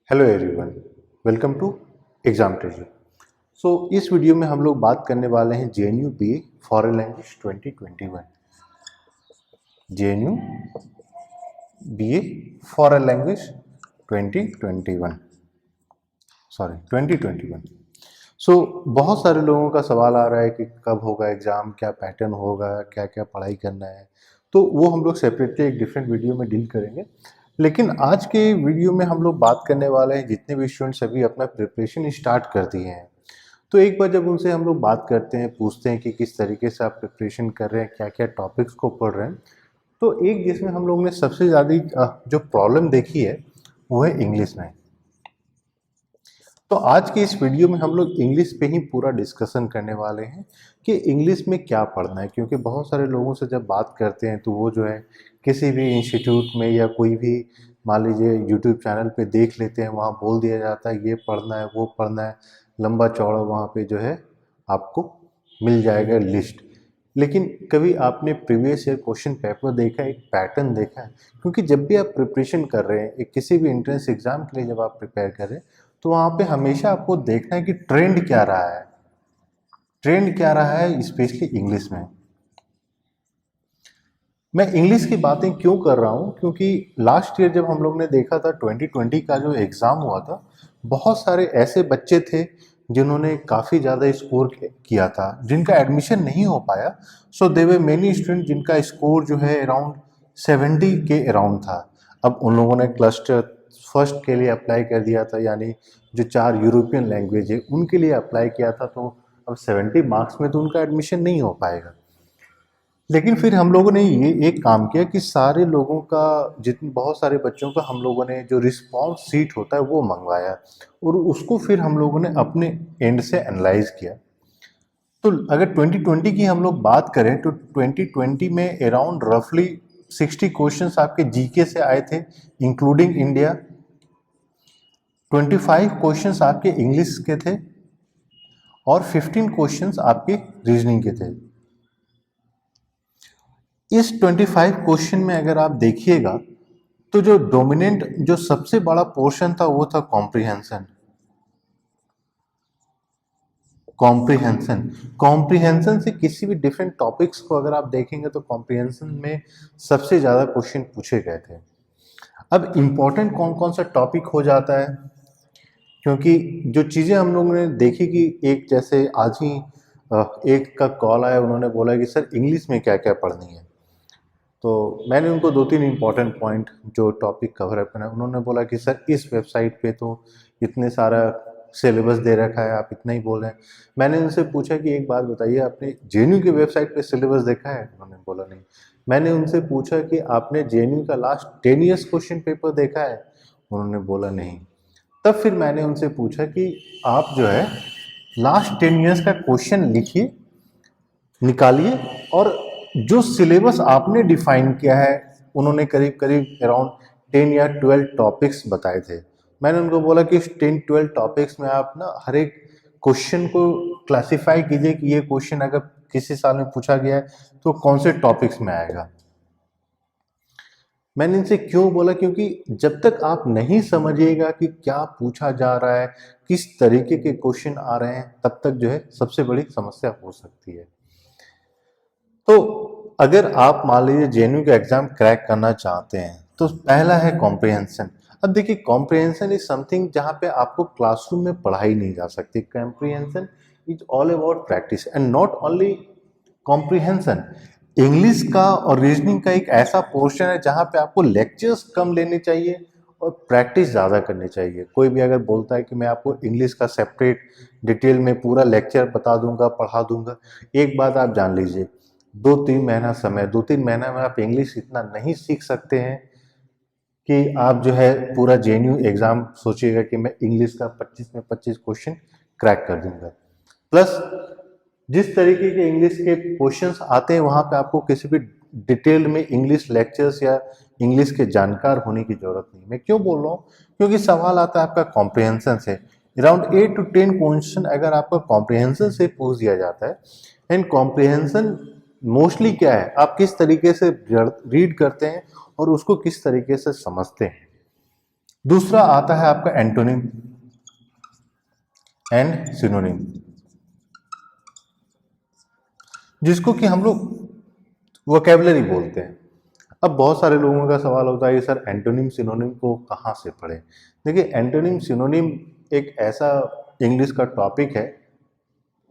Hello everyone, welcome to exam treasure. इस video में हम लोग बात करने वाले हैं JNU BA foreign language 2021। JNU BA foreign language 2021। बहुत सारे लोगों का सवाल आ रहा है कि कब होगा एग्ज़ाम, क्या पैटर्न होगा, क्या क्या पढ़ाई करना है। तो वो हम लोग सेपरेटली एक डिफरेंट वीडियो में डील करेंगे। लेकिन आज के वीडियो में हम लोग बात करने वाले हैं जितने भी स्टूडेंट्स अभी अपना प्रिपरेशन स्टार्ट कर दिए हैं। तो एक बार जब उनसे हम लोग बात करते हैं, पूछते हैं कि किस तरीके से आप प्रिपरेशन कर रहे हैं, क्या क्या टॉपिक्स को पढ़ रहे हैं, तो एक जिसमें हम लोग ने सबसे ज़्यादा जो प्रॉब्लम देखी है वो है इंग्लिश में। तो आज की इस वीडियो में हम लोग इंग्लिश पे ही पूरा डिस्कशन करने वाले हैं कि इंग्लिश में क्या पढ़ना है, क्योंकि बहुत सारे लोगों से जब बात करते हैं तो वो जो है किसी भी इंस्टीट्यूट में या कोई भी मान लीजिए यूट्यूब चैनल पे देख लेते हैं, वहाँ बोल दिया जाता है ये पढ़ना है वो पढ़ना है, लंबा चौड़ा वहाँ पे जो है आपको मिल जाएगा लिस्ट। लेकिन कभी आपने प्रीवियस ईयर क्वेश्चन पेपर देखा है, एक पैटर्न देखा है? क्योंकि जब भी आप प्रिपरेशन कर रहे हैं, एक किसी भी एंट्रेंस एग्जाम के लिए जब आप प्रिपेयर कर रहे हैं, तो वहाँ पे हमेशा आपको देखना है कि ट्रेंड क्या रहा है, ट्रेंड क्या रहा है स्पेशली इंग्लिश में। मैं इंग्लिश की बातें क्यों कर रहा हूँ, क्योंकि लास्ट ईयर जब हम लोग ने देखा था 2020 का जो एग्ज़ाम हुआ था, बहुत सारे ऐसे बच्चे थे जिन्होंने काफ़ी ज़्यादा स्कोर किया था, जिनका एडमिशन नहीं हो पाया। So there were many student जिनका स्कोर जो है अराउंड 70 के अराउंड था। अब उन लोगों ने क्लस्टर फर्स्ट के लिए अप्लाई कर दिया था, यानी जो 4 यूरोपियन लैंग्वेज है उनके लिए अप्लाई किया था। तो अब 70 मार्क्स में तो उनका एडमिशन नहीं हो पाएगा। लेकिन फिर हम लोगों ने ये एक काम किया कि सारे लोगों का, जितने बहुत सारे बच्चों का हम लोगों ने जो रिस्पॉन्स सीट होता है वो मंगवाया, और उसको फिर हम लोगों ने अपने एंड से एनालाइज किया। तो अगर 2020 की हम लोग बात करें तो 2020 में अराउंड रफली 60 क्वेश्चंस आपके जीके से आए थे इंक्लूडिंग इंडिया, 25 क्वेश्चंस आपके इंग्लिश के थे और 15 क्वेश्चंस आपके रीजनिंग के थे। इस 25 क्वेश्चन में अगर आप देखिएगा तो जो डोमिनेंट, जो सबसे बड़ा पोर्शन था वो था कॉम्प्रिहेंशन। कॉम्प्रिहेंशन से किसी भी डिफरेंट टॉपिक्स को अगर आप देखेंगे तो कॉम्प्रिहेंशन में सबसे ज़्यादा क्वेश्चन पूछे गए थे। अब इम्पोर्टेंट कौन कौन सा टॉपिक हो जाता है, क्योंकि जो चीज़ें हम लोगों ने देखी कि एक जैसे आज ही एक का कॉल आया, उन्होंने बोला कि सर इंग्लिश में क्या क्या पढ़नी है। तो मैंने उनको 2-3 इम्पॉर्टेंट पॉइंट जो टॉपिक कवर अप करना, उन्होंने बोला कि सर इस वेबसाइट पे तो इतने सारा सिलेबस दे रखा है, आप इतना ही बोल रहे हैं। मैंने उनसे पूछा कि एक बात बताइए, आपने JNU की वेबसाइट पे सिलेबस देखा है? उन्होंने बोला नहीं। मैंने उनसे पूछा कि आपने JNU का लास्ट 10 ईयर्स क्वेश्चन पेपर देखा है? उन्होंने बोला नहीं। तब फिर मैंने उनसे पूछा कि आप जो है लास्ट 10 ईयर्स का क्वेश्चन लिखिए, निकालिए, और जो सिलेबस आपने डिफाइन किया है, उन्होंने करीब करीब अराउंड 10 या 12 टॉपिक्स बताए थे। मैंने उनको बोला कि इस 10-12 टॉपिक्स में आप ना हर एक क्वेश्चन को क्लासिफाई कीजिए कि ये क्वेश्चन अगर किसी साल में पूछा गया है तो कौन से टॉपिक्स में आएगा। मैंने इनसे क्यों बोला, क्योंकि जब तक आप नहीं समझिएगा कि क्या पूछा जा रहा है, किस तरीके के क्वेश्चन आ रहे हैं, तब तक जो है सबसे बड़ी समस्या हो सकती है। तो अगर आप मान लीजिए JNU का एग्जाम क्रैक करना चाहते हैं तो पहला है कॉम्प्रिहेंशन। अब देखिए, कॉम्प्रिहेंशन इज समथिंग जहाँ पे आपको क्लासरूम में पढ़ाई नहीं जा सकती। Comprehension is all about practice and not only comprehension. English का और रीजनिंग का एक ऐसा पोर्शन है जहाँ पे आपको लेक्चर्स कम लेने चाहिए और प्रैक्टिस ज़्यादा करनी चाहिए। कोई भी अगर बोलता है कि मैं आपको इंग्लिश का सेपरेट डिटेल में पूरा लेक्चर बता दूंगा, पढ़ा दूंगा, एक बात आप जान लीजिए, 2-3 महीना समय, 2-3 महीना में आप इंग्लिश इतना नहीं सीख सकते हैं कि आप जो है पूरा JNU एग्जाम सोचिएगा कि मैं इंग्लिश का 25 में 25 क्वेश्चन क्रैक कर दूंगा। प्लस जिस तरीके के इंग्लिश के क्वेश्चंस आते हैं वहाँ पे आपको किसी भी डिटेल में इंग्लिश लेक्चर्स या इंग्लिश के जानकार होने की जरूरत नहीं। मैं क्यों बोल रहा हूँ, क्योंकि सवाल आता है आपका कॉम्प्रिहेंशन से। अराउंड 8 to 10 क्वेश्चन अगर आपका कॉम्प्रिहेंशन से पूछ दिया जाता है, एंड कॉम्प्रिहेंशन मोस्टली क्या है, आप किस तरीके से रीड करते हैं और उसको किस तरीके से समझते हैं। दूसरा आता है आपका एंटोनिम एंड सिनोनिम, जिसको कि हम लोग वोकेबलरी बोलते हैं। अब बहुत सारे लोगों का सवाल होता है कि सर एंटोनिम सिनोनिम को कहाँ से पढ़ें। देखिए, एंटोनिम सिनोनिम एक ऐसा इंग्लिश का टॉपिक है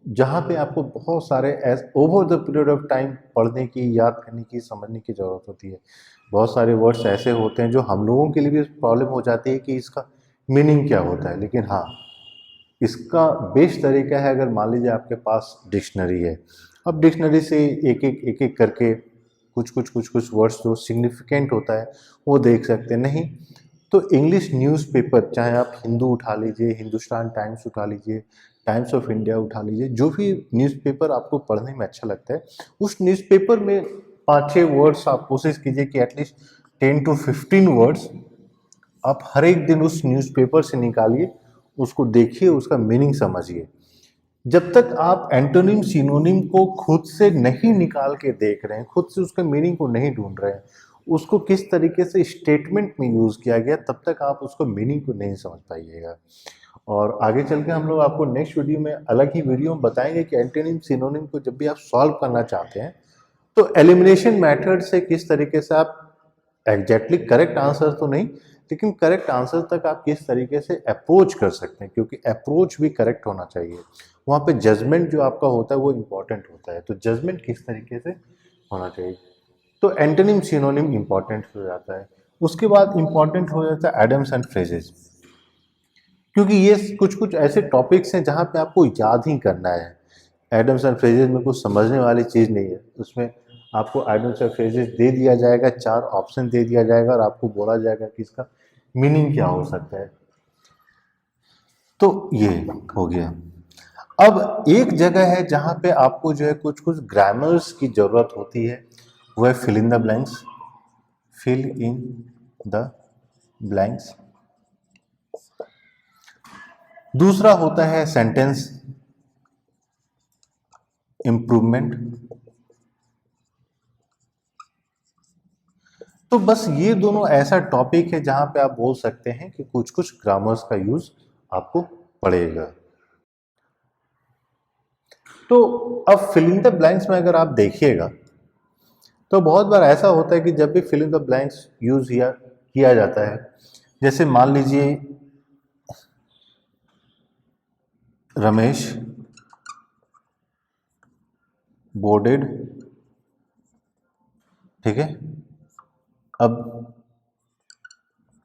जहाँ पे आपको बहुत सारे over the period of time पढ़ने की, याद करने की, समझने की ज़रूरत होती है। बहुत सारे वर्ड्स ऐसे होते हैं जो हम लोगों के लिए भी प्रॉब्लम हो जाती है कि इसका मीनिंग क्या होता है, लेकिन हाँ, इसका बेस्ट तरीका है अगर मान लीजिए आपके पास डिक्शनरी है। अब डिक्शनरी से एक एक करके कुछ वर्ड्स जो सिग्निफिकेंट होता है वो देख सकते हैं। नहीं तो इंग्लिश न्यूज़पेपर, चाहे आप हिंदू उठा लीजिए, हिंदुस्तान टाइम्स उठा लीजिए, टाइम्स ऑफ इंडिया उठा लीजिए, जो भी न्यूज़पेपर आपको पढ़ने में अच्छा लगता है, उस न्यूज़पेपर में 5-6 वर्ड्स आप कोशिश कीजिए कि एटलीस्ट 10 to 15 वर्ड्स आप हर एक दिन उस न्यूज़पेपर से निकालिए, उसको देखिए, उसका मीनिंग समझिए। जब तक आप एंटोनिम सिनोनिम को खुद से नहीं निकाल के देख रहे हैं, खुद से उसके मीनिंग को नहीं ढूंढ रहे हैं, उसको किस तरीके से स्टेटमेंट में यूज किया गया, तब तक आप उसको मीनिंग को नहीं समझ पाइएगा। और आगे चल के हम लोग आपको नेक्स्ट वीडियो में अलग ही वीडियो में बताएंगे कि एंटोनिम सिनोनिम को जब भी आप सॉल्व करना चाहते हैं तो एलिमिनेशन मेथड से किस तरीके से आप एग्जैक्टली करेक्ट आंसर तो नहीं, लेकिन करेक्ट आंसर तक आप किस तरीके से अप्रोच कर सकते हैं, क्योंकि अप्रोच भी करेक्ट होना चाहिए। वहाँ पे जजमेंट जो आपका होता है वो इम्पॉर्टेंट होता है, तो जजमेंट किस तरीके से होना चाहिए। तो एंटोनिम सिनोनिम इम्पॉर्टेंट हो जाता है। उसके बाद इम्पॉर्टेंट हो जाता है एडम्स एंड फ्रेजेस, क्योंकि ये कुछ कुछ ऐसे टॉपिक्स हैं जहाँ पे आपको याद ही करना है। एडम्स एंड फ्रेजेस में कुछ समझने वाली चीज़ नहीं है, उसमें आपको एडम्स एंड फ्रेजेस दे दिया जाएगा, 4 ऑप्शन दे दिया जाएगा और आपको बोला जाएगा कि इसका मीनिंग क्या हो सकता है। तो ये हो गया। अब एक जगह है जहाँ पे आपको जो है कुछ कुछ ग्रामर्स की ज़रूरत होती है, वो है fill in the blanks. Fill in the blanks. दूसरा होता है सेंटेंस इम्प्रूवमेंट। तो बस ये दोनों ऐसा टॉपिक है जहां पे आप बोल सकते हैं कि कुछ कुछ ग्रामर्स का यूज आपको पड़ेगा। तो अब फिल इन द ब्लैंक्स में अगर आप देखिएगा तो बहुत बार ऐसा होता है कि जब भी fill in the blanks use किया जाता है, जैसे मान लीजिए रमेश बोर्डेड, ठीक है। अब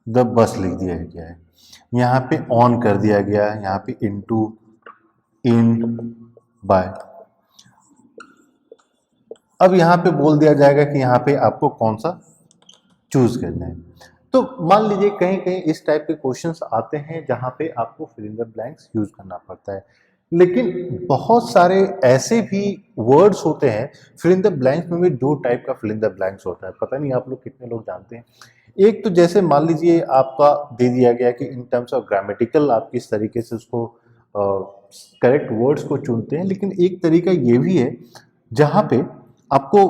द बस लिख दिया गया है, यहाँ पे ऑन कर दिया गया है, यहाँ पे इनटू, इन, बाय। अब यहाँ पे बोल दिया जाएगा कि यहाँ पे आपको कौन सा चूज करना है। तो मान लीजिए कहीं कहीं इस टाइप के क्वेश्चंस आते हैं जहाँ पे आपको fill in the blanks use करना पड़ता है, लेकिन बहुत सारे ऐसे भी वर्ड्स होते हैं। फिल इन द ब्लैंक्स में भी 2 टाइप का फिल इन द ब्लैंक्स होता है, पता नहीं आप लोग कितने लोग जानते हैं। एक तो जैसे मान लीजिए आपका दे दिया गया कि इन टर्म्स ऑफ ग्रामेटिकल आप किस तरीके से उसको करेक्ट वर्ड्स को चुनते हैं, लेकिन एक तरीका ये भी है जहाँ पे आपको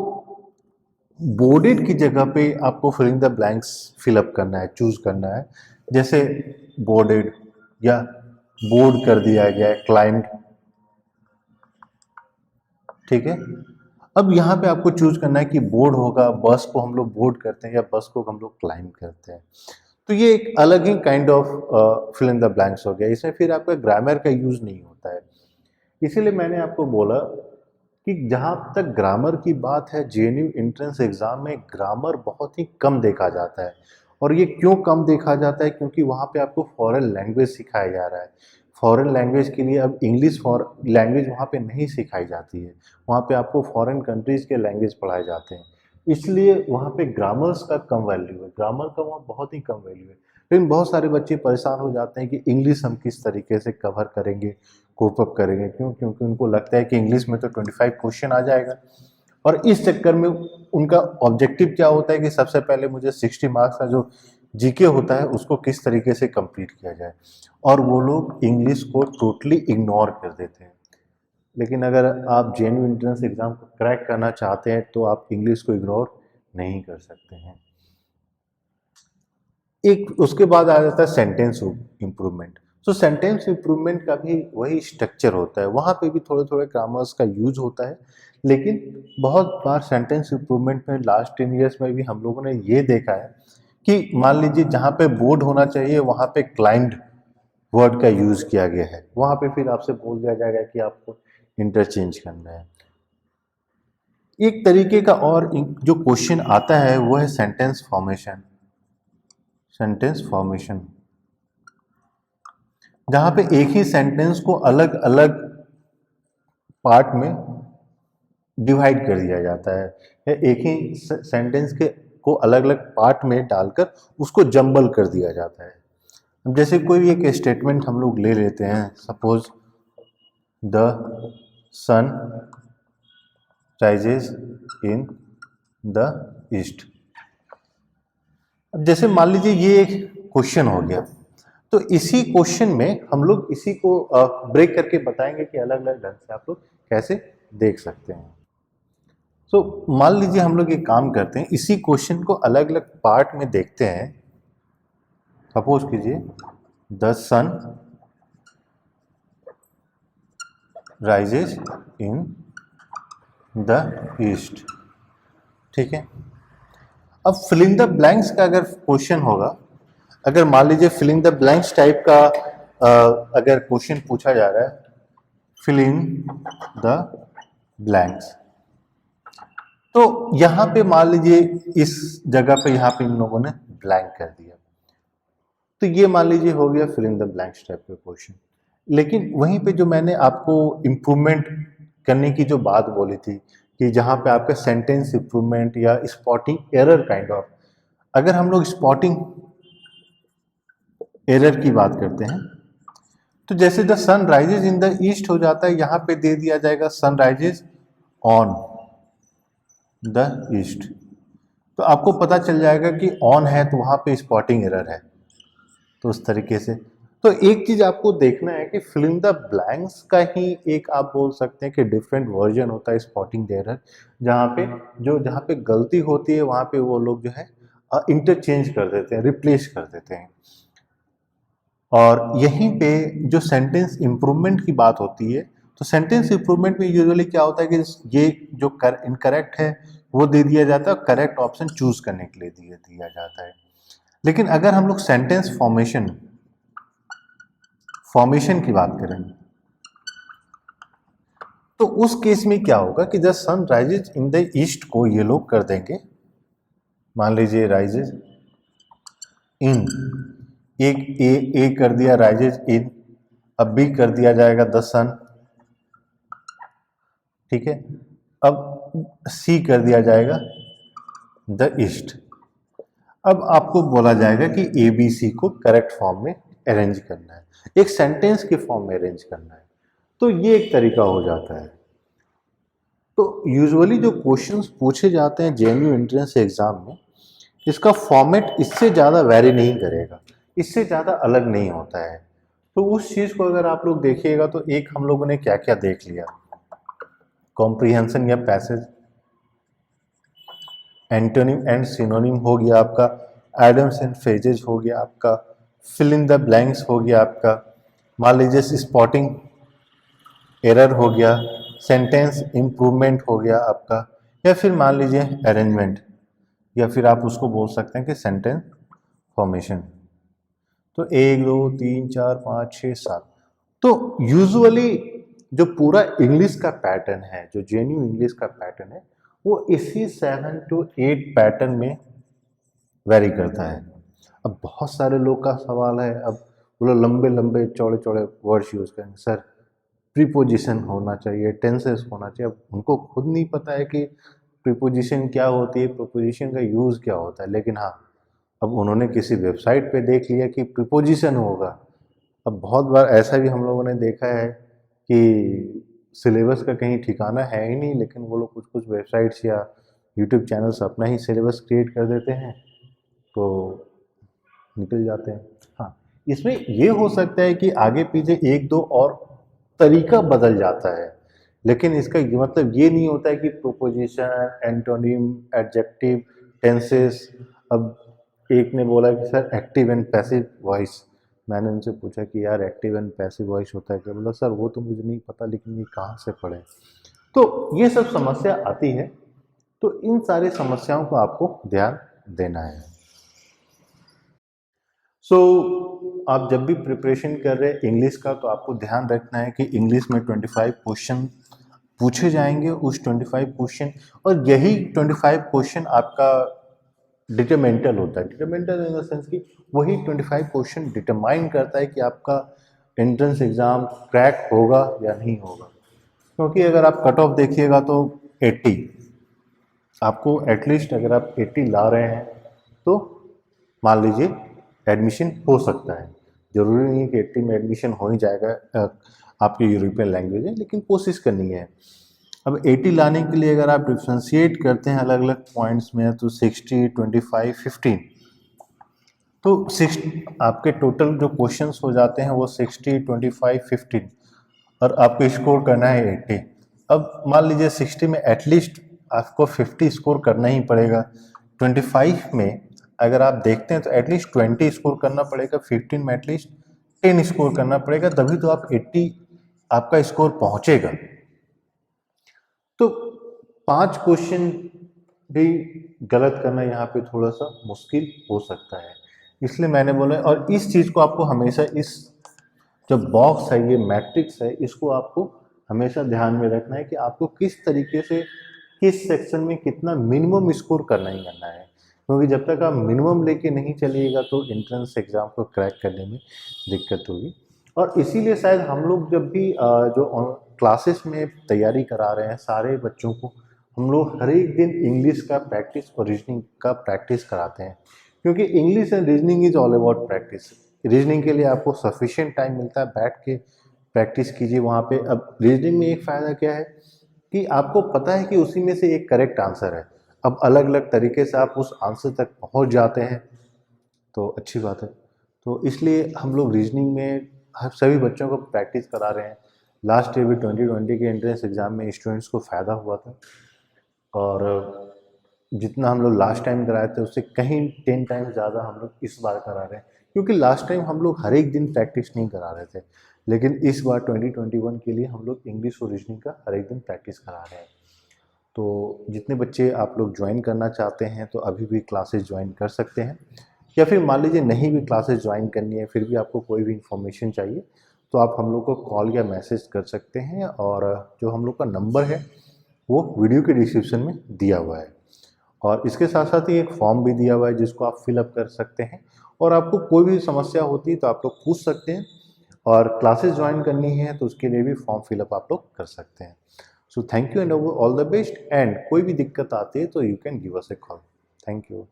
बोर्डेड की जगह पे आपको fill in the blanks fill up करना है, चूज करना है। जैसे बोर्डेड या बोर्ड कर दिया गया है, क्लाइंब, ठीक है। अब यहाँ पे आपको चूज करना है कि बोर्ड होगा, बस को हम लोग बोर्ड करते हैं या बस को हम लोग क्लाइंब करते हैं। तो ये एक अलग ही kind of fill in the blanks हो गया, इसमें फिर आपका ग्रामर का यूज नहीं होता है। इसीलिए मैंने आपको बोला कि जहाँ तक ग्रामर की बात है, जेएनयू एंट्रेंस एग्जाम में ग्रामर बहुत ही कम देखा जाता है। और ये क्यों कम देखा जाता है, क्योंकि वहाँ पे आपको फॉरेन लैंग्वेज सिखाया जा रहा है। फॉरेन लैंग्वेज के लिए अब इंग्लिश फॉर लैंग्वेज वहाँ पे नहीं सिखाई जाती है, वहाँ पे आपको फॉरेन कंट्रीज़ के लैंग्वेज पढ़ाए जाते हैं। इसलिए वहाँ पे ग्रामर्स का कम वैल्यू है, ग्रामर का वहाँ बहुत ही कम वैल्यू है। लेकिन बहुत सारे बच्चे परेशान हो जाते हैं कि इंग्लिश हम किस तरीके से कवर करेंगे, कोप अप करेंगे, क्यों? क्योंकि उनको लगता है कि इंग्लिश में तो 25 क्वेश्चन आ जाएगा। और इस चक्कर में उनका ऑब्जेक्टिव क्या होता है कि सबसे पहले मुझे 60 मार्क्स का जो जीके होता है उसको किस तरीके से कंप्लीट किया जाए, और वो लोग इंग्लिश को टोटली इग्नोर कर देते हैं। लेकिन अगर आप जेन्युइन एंट्रेंस एग्जाम को क्रैक करना चाहते हैं तो आप इंग्लिश को इग्नोर नहीं कर सकते हैं। एक उसके बाद आ जाता है सेंटेंस इम्प्रूवमेंट। तो सेंटेंस इम्प्रूवमेंट का भी वही स्ट्रक्चर होता है, वहाँ पे भी थोड़े थोड़े ग्रामर्स का यूज होता है, लेकिन बहुत बार सेंटेंस इम्प्रूवमेंट में लास्ट 10 ईयर्स में भी हम लोगों ने ये देखा है कि मान लीजिए जहाँ पे बोर्ड होना चाहिए वहाँ पे क्लाइंट वर्ड का यूज किया गया है, वहाँ पे फिर आपसे बोल दिया जाएगा कि आपको इंटरचेंज करना है। एक तरीके का और जो क्वेश्चन आता है वो है सेंटेंस फॉर्मेशन। सेंटेंस फॉर्मेशन जहां पे एक ही सेंटेंस को अलग अलग पार्ट में डिवाइड कर दिया जाता है, या एक ही सेंटेंस के को अलग अलग पार्ट में डालकर उसको जंबल कर दिया जाता है। अब जैसे कोई एक स्टेटमेंट हम लोग ले लेते हैं, suppose the sun rises in the east. अब जैसे मान लीजिए ये एक क्वेश्चन हो गया, तो इसी क्वेश्चन में हम लोग इसी को ब्रेक करके बताएंगे कि अलग अलग ढंग से आप लोग कैसे देख सकते हैं। तो मान लीजिए हम लोग एक काम करते हैं, इसी क्वेश्चन को अलग अलग पार्ट में देखते हैं। सपोज कीजिए the sun rises in the east, ठीक है। अब फिल इन द ब्लैंक्स का अगर क्वेश्चन होगा, अगर मान लीजिए fill in the blanks type का अगर क्वेश्चन पूछा जा रहा है, फिल इन द ब्लैंक्स, तो यहां पे मान लीजिए इस जगह पे यहां पे इन लोगों ने ब्लैंक कर दिया, तो ये मान लीजिए हो गया fill in the blanks type का क्वेश्चन। लेकिन वहीं पे जो मैंने आपको इम्प्रूवमेंट करने की जो बात बोली थी कि जहां पे आपका सेंटेंस इम्प्रूवमेंट या स्पॉटिंग एरर काइंड ऑफ, अगर हम लोग स्पॉटिंग एरर की बात करते हैं, तो जैसे the sun rises in the east हो जाता है, यहां पे दे दिया जाएगा sun rises on the east, तो आपको पता चल जाएगा कि ऑन है तो वहां पे स्पॉटिंग एरर है। तो उस तरीके से तो एक चीज आपको देखना है कि फिल इन द ब्लैंक्स का ही एक आप बोल सकते हैं कि डिफरेंट वर्जन होता है स्पॉटिंग एरर, जहाँ पे गलती होती है वहां पे वो लोग जो है इंटरचेंज कर देते हैं, रिप्लेस कर देते हैं। और यहीं पे जो सेंटेंस इम्प्रूवमेंट की बात होती है, तो सेंटेंस इम्प्रूवमेंट में यूजुअली क्या होता है कि ये जो इनकरेक्ट है वो दे दिया जाता है, करेक्ट ऑप्शन चूज करने के लिए दिया जाता है। लेकिन अगर हम लोग सेंटेंस फॉर्मेशन की बात करें, तो उस केस में क्या होगा कि the sun rises in the east को ये लोग कर देंगे, मान लीजिए राइजेज इन, एक ए कर दिया राइजेज इन, अब बी कर दिया जाएगा द सन, ठीक है। अब सी कर दिया जाएगा द ईस्ट। अब आपको बोला जाएगा कि ए बी सी को करेक्ट फॉर्म में अरेंज करना है, एक सेंटेंस के फॉर्म में अरेंज करना है, तो ये एक तरीका हो जाता है। तो यूजुअली जो क्वेश्चंस पूछे जाते हैं जेएनयू एंट्रेंस एग्जाम में, इसका फॉर्मेट इससे ज़्यादा वैरी नहीं करेगा, इससे ज़्यादा अलग नहीं होता है। तो उस चीज़ को अगर आप लोग देखिएगा तो एक हम लोगों ने क्या क्या देख लिया, कॉम्प्रिहेंशन या पैसेज, एंटोनिम एंड सिनोनिम हो गया आपका, एडम्स एंड फ्रेजेज हो गया आपका, फिल इन द ब्लैंक्स हो गया आपका, मान लीजिए स्पॉटिंग एरर हो गया, सेंटेंस इम्प्रूवमेंट हो गया आपका, या फिर मान लीजिए अरेंजमेंट, या फिर आप उसको बोल सकते हैं कि सेंटेंस फॉर्मेशन। तो 1 2 3 4 5 6 7, तो यूजुअली जो पूरा इंग्लिश का पैटर्न है, जो जेन्यू इंग्लिश का पैटर्न है, वो इसी 7 to 8 पैटर्न में वेरी करता है। अब बहुत सारे लोग का सवाल है, अब वो लोग लंबे लंबे चौड़े चौड़े वर्ड्स यूज करेंगे, सर प्रीपोजिशन होना चाहिए, टेंसेस होना चाहिए। अब उनको खुद नहीं पता है कि प्रीपोजिशन क्या होती है, प्रीपोजिशन का यूज़ क्या होता है, लेकिन हाँ अब उन्होंने किसी वेबसाइट पे देख लिया कि प्रीपोजिशन होगा। अब बहुत बार ऐसा भी हम लोगों ने देखा है कि सिलेबस का कहीं ठिकाना है ही नहीं, लेकिन वो लोग कुछ कुछ वेबसाइट्स या यूट्यूब चैनल्स अपना ही सिलेबस क्रिएट कर देते हैं, तो निकल जाते हैं। हाँ, इसमें ये हो सकता है कि आगे पीछे एक दो और तरीका बदल जाता है, लेकिन इसका ये मतलब ये नहीं होता है कि प्रोपोजिशन, एंटोनिम, एडजेक्टिव, टेंसेस अब एक ने बोला कि sir active and passive voice. मैंने उनसे पूछा कि यार एक्टिव एंड पैसिव वॉइस होता है क्या? बोला सर वो तो मुझे नहीं पता, लेकिन ये कहाँ से पढ़े? तो ये सब समस्या आती है, तो इन सारी समस्याओं को आपको ध्यान देना है। आप जब भी प्रिपरेशन कर रहे हैं इंग्लिश का, तो आपको ध्यान रखना है कि इंग्लिश में 25 क्वेश्चन पूछे जाएंगे। उस 25 क्वेश्चन, और यही 25 क्वेश्चन आपका डिटरमेंटल होता है। डिटरमेंटल इन द सेंस कि वही 25 क्वेश्चन डिटरमाइन करता है कि आपका एंट्रेंस एग्जाम क्रैक होगा या नहीं होगा। क्योंकि अगर आप कट ऑफ देखिएगा तो 80, आपको एटलीस्ट अगर आप 80 ला रहे हैं तो मान लीजिए एडमिशन हो सकता है। जरूरी नहीं है कि 80 में एडमिशन हो ही जाएगा, आपकी यूरोपियन लैंग्वेज है, लेकिन कोशिश करनी है। अब 80 लाने के लिए अगर आप डिफ्रेंशिएट करते हैं अलग अलग पॉइंट्स में, तो 60, 25, 15, तो 6 आपके टोटल जो क्वेश्चंस हो जाते हैं वो 60, 25, 15, और आपको स्कोर करना है 80। अब मान लीजिए 60 में एटलीस्ट आपको 50 स्कोर करना ही पड़ेगा। 25 में अगर आप देखते हैं तो एटलीस्ट 20 स्कोर करना पड़ेगा, 15 में एटलीस्ट 10 स्कोर करना पड़ेगा, तभी तो आप 80 आपका स्कोर पहुंचेगा। तो 5 क्वेश्चन भी गलत करना यहाँ पे थोड़ा सा मुश्किल हो सकता है, इसलिए मैंने बोला। और इस चीज़ को आपको हमेशा, इस जो बॉक्स है, ये मैट्रिक्स है, इसको आपको हमेशा ध्यान में रखना है कि आपको किस तरीके से किस सेक्शन में कितना मिनिमम स्कोर करना ही करना है। क्योंकि जब तक आप मिनिमम लेके नहीं चलिएगा तो एंट्रेंस एग्जाम को क्रैक करने में दिक्कत होगी। और इसीलिए शायद हम लोग जब भी जो क्लासेस में तैयारी करा रहे हैं सारे बच्चों को, हम लोग हर एक दिन इंग्लिश का प्रैक्टिस और रीजनिंग का प्रैक्टिस कराते हैं। क्योंकि English and reasoning is all about practice. Reasoning के लिए आपको सफिशिएंट टाइम मिलता है, बैठ के प्रैक्टिस कीजिए वहाँ पे। अब रीजनिंग में एक फ़ायदा क्या है कि आपको पता है कि उसी में से एक करेक्ट आंसर है। अब अलग अलग तरीके से आप उस आंसर तक पहुँच जाते हैं तो अच्छी बात है। तो इसलिए हम लोग रीजनिंग में हर सभी बच्चों को प्रैक्टिस करा रहे हैं। लास्ट ईयर भी 2020 के एंट्रेंस एग्ज़ाम में स्टूडेंट्स को फ़ायदा हुआ था, और जितना हम लोग लास्ट टाइम कराए थे उससे कहीं 10 टाइम ज़्यादा हम लोग इस बार करा रहे हैं। क्योंकि लास्ट टाइम हम लोग हर एक दिन प्रैक्टिस नहीं करा रहे थे, लेकिन इस बार 2021 के लिए हम लोग इंग्लिश और रीजनिंग का हर एक दिन प्रैक्टिस करा रहे हैं। तो जितने बच्चे आप लोग ज्वाइन करना चाहते हैं तो अभी भी क्लासेस ज्वाइन कर सकते हैं, या फिर मान लीजिए नहीं भी क्लासेस ज्वाइन करनी है, फिर भी आपको कोई भी इंफॉर्मेशन चाहिए तो आप हम लोग को कॉल या मैसेज कर सकते हैं। और जो हम लोग का नंबर है वो वीडियो के डिस्क्रिप्शन में दिया हुआ है, और इसके साथ साथ ही एक फॉर्म भी दिया हुआ है जिसको आप फिलअप कर सकते हैं। और आपको कोई भी समस्या होती है तो आप लोग पूछ सकते हैं, और क्लासेस ज्वाइन करनी है तो उसके लिए भी फॉर्म फिलअप आप लोग कर सकते हैं। So thank you and all the best, and कोई भी दिक्कत आती है तो you can give us A call. Thank you.